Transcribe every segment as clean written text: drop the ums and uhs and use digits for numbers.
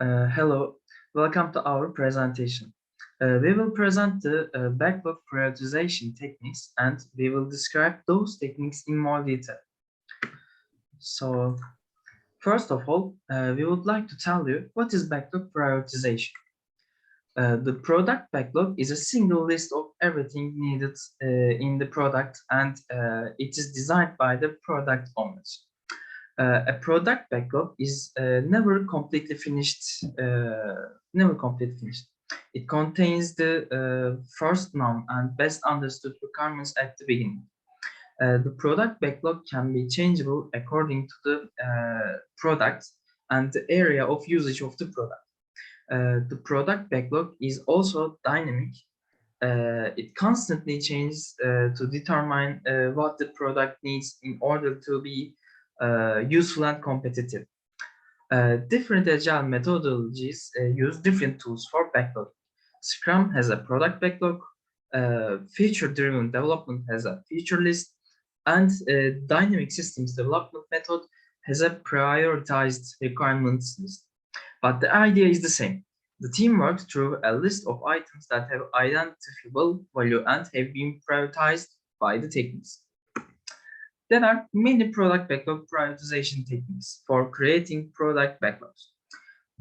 Hello, welcome to our presentation. We will present the backlog prioritization techniques and we will describe those techniques in more detail. So, first of all, we would like to tell you what is backlog prioritization. The product backlog is a single list of everything needed in the product and it is designed by the product owners. A product backlog is never completely finished. It contains the first known and best understood requirements at the beginning. The product backlog can be changeable according to the product and the area of usage of the product. The product backlog is also dynamic. It constantly changes to determine what the product needs in order to be useful and competitive. Different agile methodologies use different tools for backlog. Scrum has a product backlog, feature-driven development has a feature list, and dynamic systems development method has a prioritized requirements list. But the idea is the same. The team works through a list of items that have identifiable value and have been prioritized by the techniques. There are many product backlog prioritization techniques for creating product backlogs.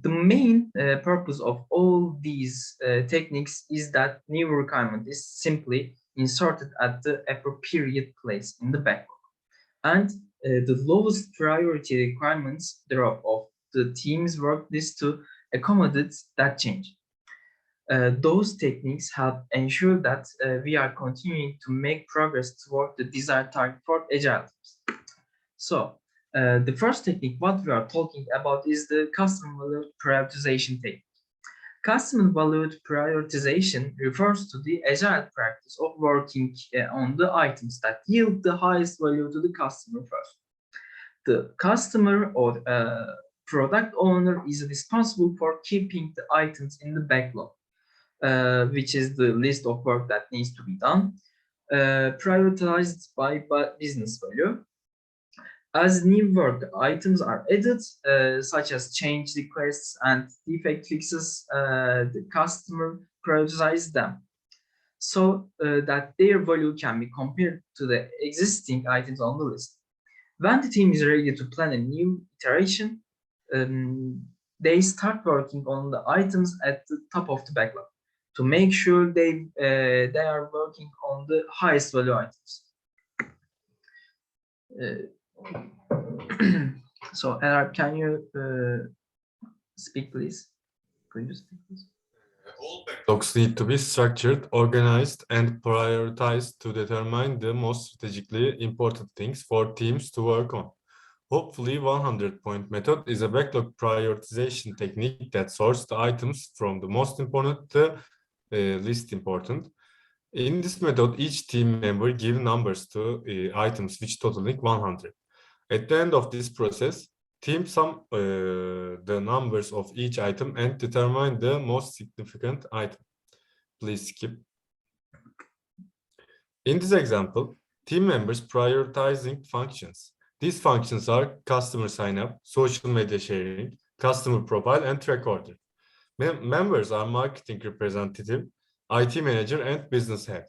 The main purpose of all these techniques is that new requirement is simply inserted at the appropriate place in the backlog. And the lowest priority requirements thereof of the team's work list to accommodate that change. Those techniques help ensure that we are continuing to make progress toward the desired target for agile teams. So, the first technique, what we are talking about, is the customer valued prioritization technique. Customer valued prioritization refers to the agile practice of working on the items that yield the highest value to the customer first. The customer or product owner is responsible for keeping the items in the backlog. Which is the list of work that needs to be done, prioritized by business value. As new work items are added, such as change requests and defect fixes, the customer prioritizes them so that their value can be compared to the existing items on the list. When the team is ready to plan a new iteration, they start working on the items at the top of the backlog to make sure they are working on the highest value items. So, Erap, can you speak, please? Could you speak, please? All backlogs need to be structured, organized, and prioritized to determine the most strategically important things for teams to work on. Hopefully, 100-point method is a backlog prioritization technique that sorts the items from the most important to least important. In this method, each team member gives numbers to items which totaling 100. At the end of this process, teams sum the numbers of each item and determine the most significant item. Please skip. In this example, team members prioritizing functions. These functions are customer sign-up, social media sharing, customer profile, and track order. Members are marketing representative, IT manager, and business head.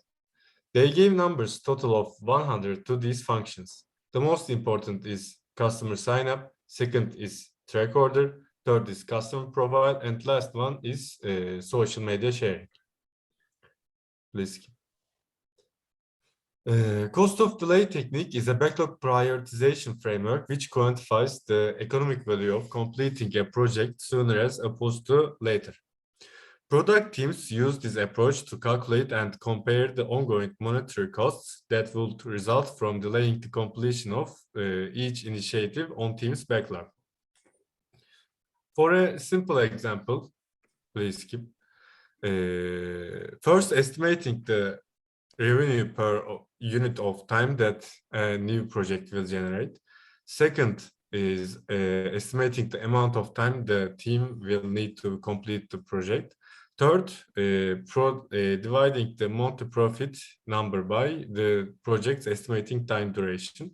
They gave numbers total of 100 to these functions. The most important is customer sign-up, second is track order, third is customer profile, and last one is social media sharing. Please. Cost of delay technique is a backlog prioritization framework which quantifies the economic value of completing a project sooner as opposed to later. Product teams use this approach to calculate and compare the ongoing monetary costs that will result from delaying the completion of each initiative on team's backlog. For a simple example, please skip. First, estimating the revenue per unit of time that a new project will generate. Second is estimating the amount of time the team will need to complete the project. Third, dividing the monthly profit number by the project's estimating time duration.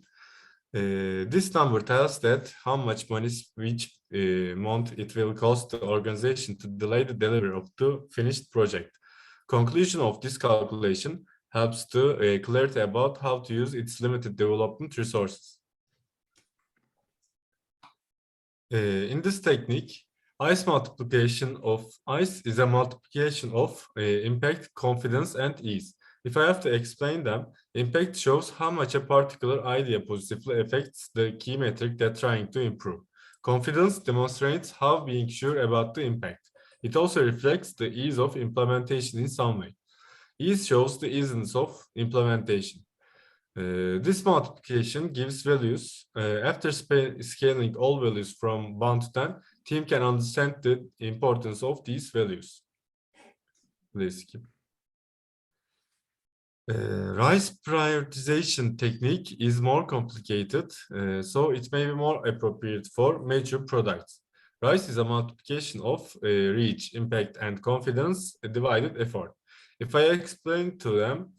This number tells that how much money each month it will cost the organization to delay the delivery of the finished project. Conclusion of this calculation helps to clarity about how to use its limited development resources. In this technique, ICE is a multiplication of impact, confidence, and ease. If I have to explain them, impact shows how much a particular idea positively affects the key metric they're trying to improve. Confidence demonstrates how being sure about the impact. It also reflects the ease of implementation in some way. Ease shows the easiness of implementation. This multiplication gives values. After scaling all values from 1 to 10, team can understand the importance of these values. Please skip. RISE prioritization technique is more complicated, so it may be more appropriate for mature products. RISE is a multiplication of reach, impact, and confidence divided effort. If I explain to them,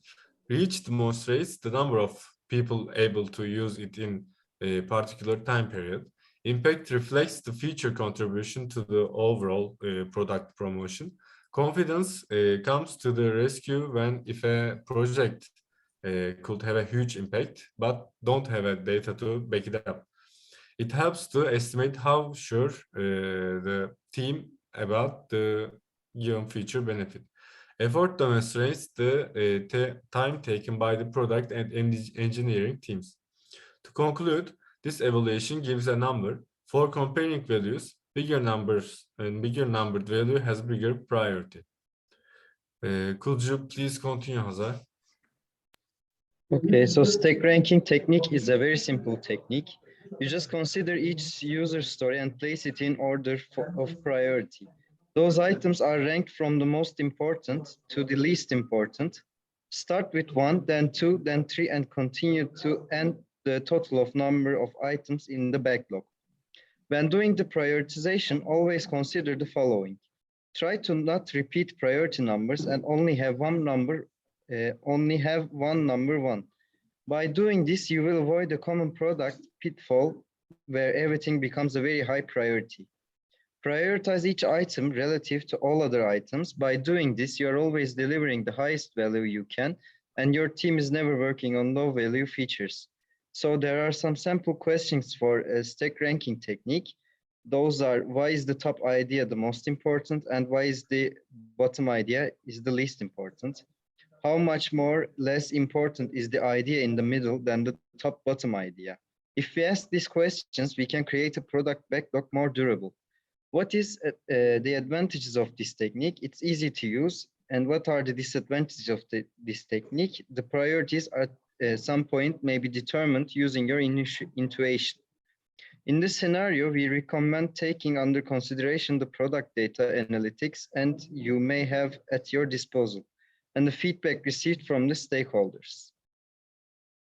reach demonstrates the number of people able to use it in a particular time period. Impact reflects the future contribution to the overall product promotion. Confidence comes to the rescue if a project could have a huge impact, but don't have a data to back it up. It helps to estimate how sure the team about the given future benefit. Effort demonstrates the time taken by the product and engineering teams. To conclude, this evaluation gives a number. For comparing values, bigger numbers and bigger numbered value has bigger priority. Could you please continue, Hazar? Okay, so stack ranking technique is a very simple technique. You just consider each user story and place it in order of priority. Those items are ranked from the most important to the least important. Start with 1, then 2, then 3, and continue to end the total of number of items in the backlog. When doing the prioritization, always consider the following. Try to not repeat priority numbers and only have one number 1. By doing this, you will avoid a common product pitfall where everything becomes a very high priority. Prioritize each item relative to all other items. By doing this, you are always delivering the highest value you can, and your team is never working on low value features. So there are some sample questions for a stack ranking technique. Those are, why is the top idea the most important, and why is the bottom idea is the least important? How much less important is the idea in the middle than the top bottom idea? If we ask these questions, we can create a product backlog more durable. What is the advantages of this technique? It's easy to use. And what are the disadvantages of this technique? The priorities at some point may be determined using your intuition. In this scenario, we recommend taking under consideration the product data analytics and you may have at your disposal, and the feedback received from the stakeholders.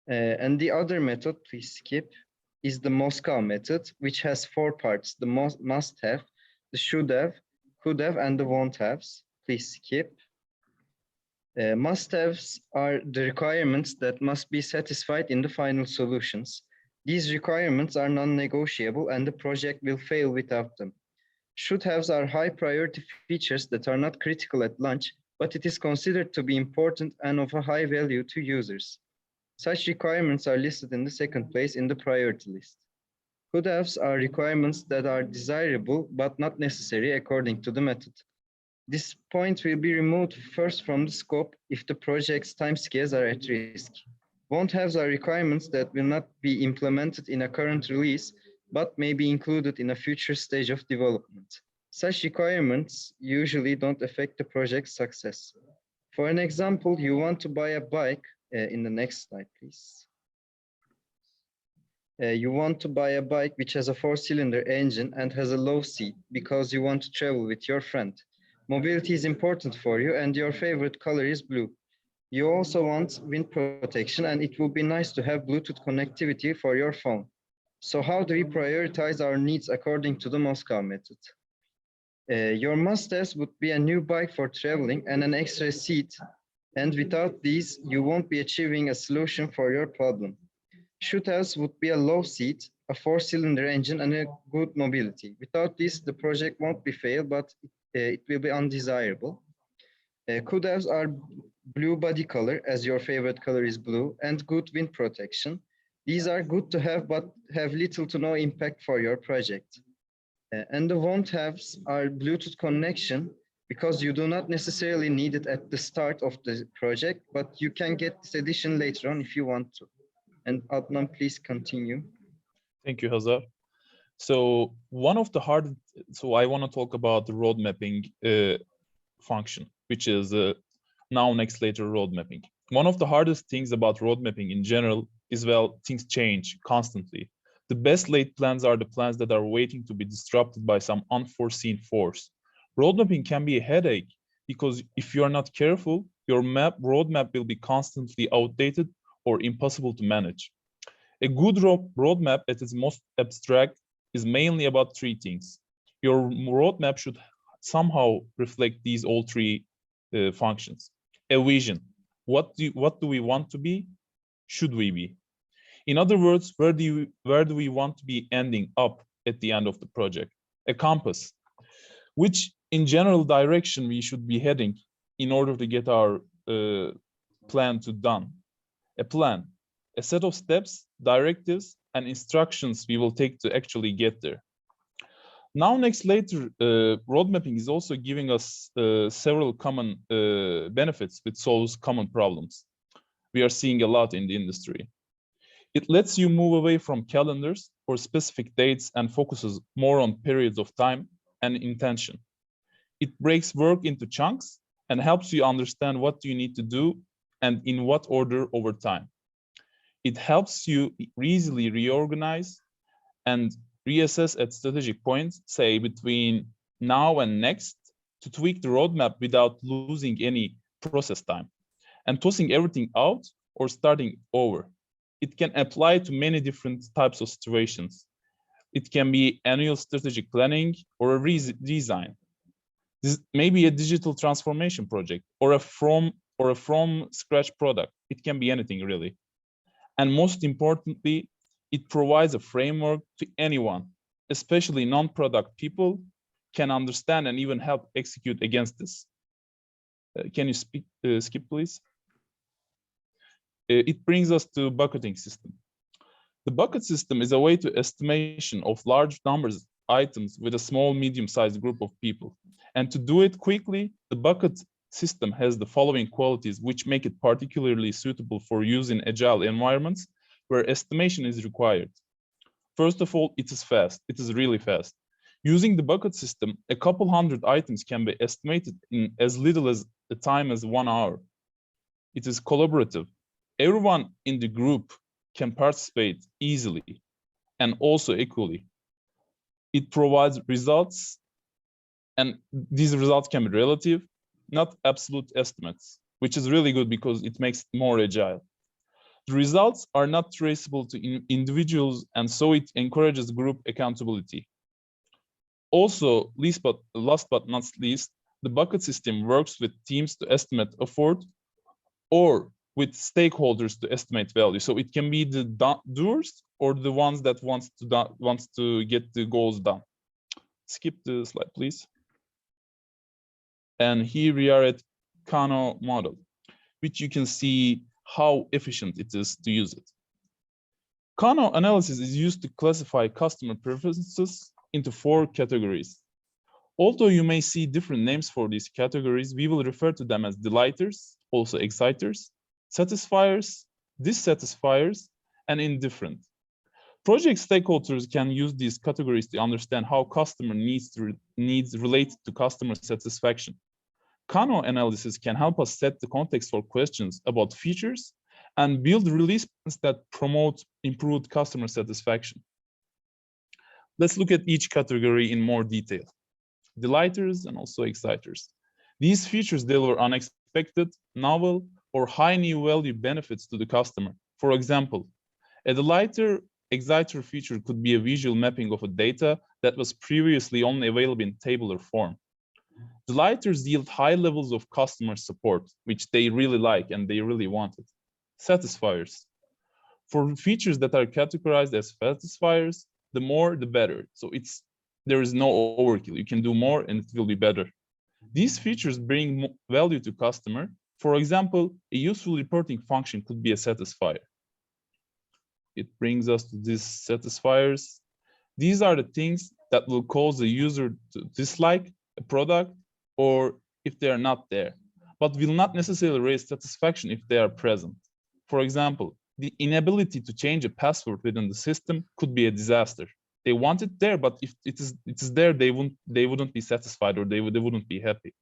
And the other method, please skip, is the Moscow method, which has 4 parts: the must-have, the should-have, could-have, and the won't-haves. Please skip. Must-haves are the requirements that must be satisfied in the final solutions. These requirements are non-negotiable and the project will fail without them. Should-haves are high-priority features that are not critical at launch, but it is considered to be important and of a high value to users. Such requirements are listed in the second place in the priority list. Could-haves are requirements that are desirable but not necessary according to the method. This point will be removed first from the scope if the project's timescales are at risk. Won't-haves are requirements that will not be implemented in a current release but may be included in a future stage of development. Such requirements usually don't affect the project's success. For an example, you want to buy a bike. In the next slide, please. You want to buy a bike which has a 4-cylinder engine and has a low seat because you want to travel with your friend. Mobility is important for you and your favorite color is blue. You also want wind protection and it will be nice to have Bluetooth connectivity for your phone. So how do we prioritize our needs according to the Moscow method? Your must-haves would be a new bike for traveling and an extra seat. And without these, you won't be achieving a solution for your problem. Should-haves would be a low seat, a 4-cylinder engine, and a good mobility. Without this, the project won't be failed, but it will be undesirable. Could-haves are blue body color, as your favorite color is blue, and good wind protection. These are good to have, but have little to no impact for your project. And the won't-haves are Bluetooth connection, because you do not necessarily need it at the start of the project, but you can get this addition later on if you want to. And Adnan, please continue. Thank you, HAZAR. So I want to talk about the road mapping function, which is now, next, later road mapping. One of the hardest things about road mapping in general is, well, things change constantly. The best laid plans are the plans that are waiting to be disrupted by some unforeseen force. Road mapping can be a headache because if you are not careful, your roadmap will be constantly outdated or impossible to manage. A good roadmap at its most abstract is mainly about three things. Your roadmap should somehow reflect these all three functions. A vision. What do we want to be? Should we be? In other words, where do we want to be ending up at the end of the project? A compass. Which in general direction we should be heading in order to get our plan done. A plan, a set of steps, directives, and instructions we will take to actually get there. Now, next, later, road mapping is also giving us several common benefits which solves common problems. We are seeing a lot in the industry. It lets you move away from calendars or specific dates and focuses more on periods of time and intention. It breaks work into chunks and helps you understand what you need to do and in what order over time. It helps you easily reorganize and reassess at strategic points, say between now and next, to tweak the roadmap without losing any process time and tossing everything out or starting over. It can apply to many different types of situations. It can be annual strategic planning or a redesign. This may be a digital transformation project or a from scratch product. It can be anything really. And most importantly, it provides a framework to anyone, especially non-product people, can understand and even help execute against this. Can you skip, please? It brings us to bucketing system. The bucket system is a way to estimation of large numbers items with a small, medium-sized group of people. And to do it quickly, the bucket system has the following qualities which make it particularly suitable for use in agile environments where estimation is required. First of all, it is fast. It is really fast. Using the bucket system, a couple hundred items can be estimated in as little as a time as 1 hour. It is collaborative. Everyone in the group can participate easily and also equally. It provides results, and these results can be relative, not absolute estimates, which is really good because it makes it more agile. The results are not traceable to individuals, and so it encourages group accountability. Also, last but not least, the bucket system works with teams to estimate effort or with stakeholders to estimate value. So it can be the doers or the ones that wants to get the goals done. Skip the slide, please. And here we are at KANO model, which you can see how efficient it is to use it. KANO analysis is used to classify customer preferences into 4 categories. Although you may see different names for these categories, we will refer to them as delighters, also exciters, satisfiers, dissatisfiers, and indifferent. Project stakeholders can use these categories to understand how customer needs relate to customer satisfaction. KANO analysis can help us set the context for questions about features and build release plans that promote improved customer satisfaction. Let's look at each category in more detail. Delighters and also exciters. These features deliver unexpected, novel, or high new value benefits to the customer. For example, a exciter feature could be a visual mapping of a data that was previously only available in tabular form. Delighters yield high levels of customer support, which they really like and they really wanted. Satisfiers. For features that are categorized as satisfiers, the more the better. So there is no overkill. You can do more and it will be better. These features bring value to customer. For example, a useful reporting function could be a satisfier. It brings us to these satisfiers. These are the things that will cause the user to dislike a product or if they are not there, but will not necessarily raise satisfaction if they are present. For example, the inability to change a password within the system could be a disaster. They want it there, but if it is there, they wouldn't be satisfied or they wouldn't be happy.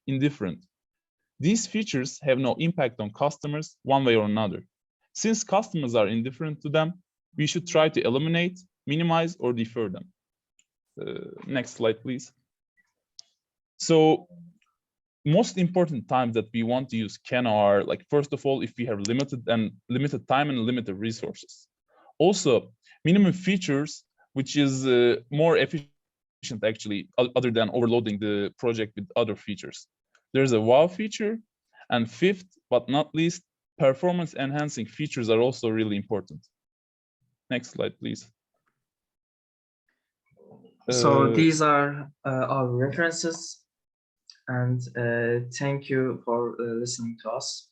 Indifferent. These features have no impact on customers one way or another. Since customers are indifferent to them, we should try to eliminate, minimize, or defer them. Next slide, please. So, most important times that we want to use KANO are, like, first of all, if we have limited time and limited resources. Also, minimum features, which is more efficient actually, other than overloading the project with other features. There's a wow feature, and fifth but not least, performance enhancing features are also really important. Next slide, please. So these are our references, and thank you for listening to us.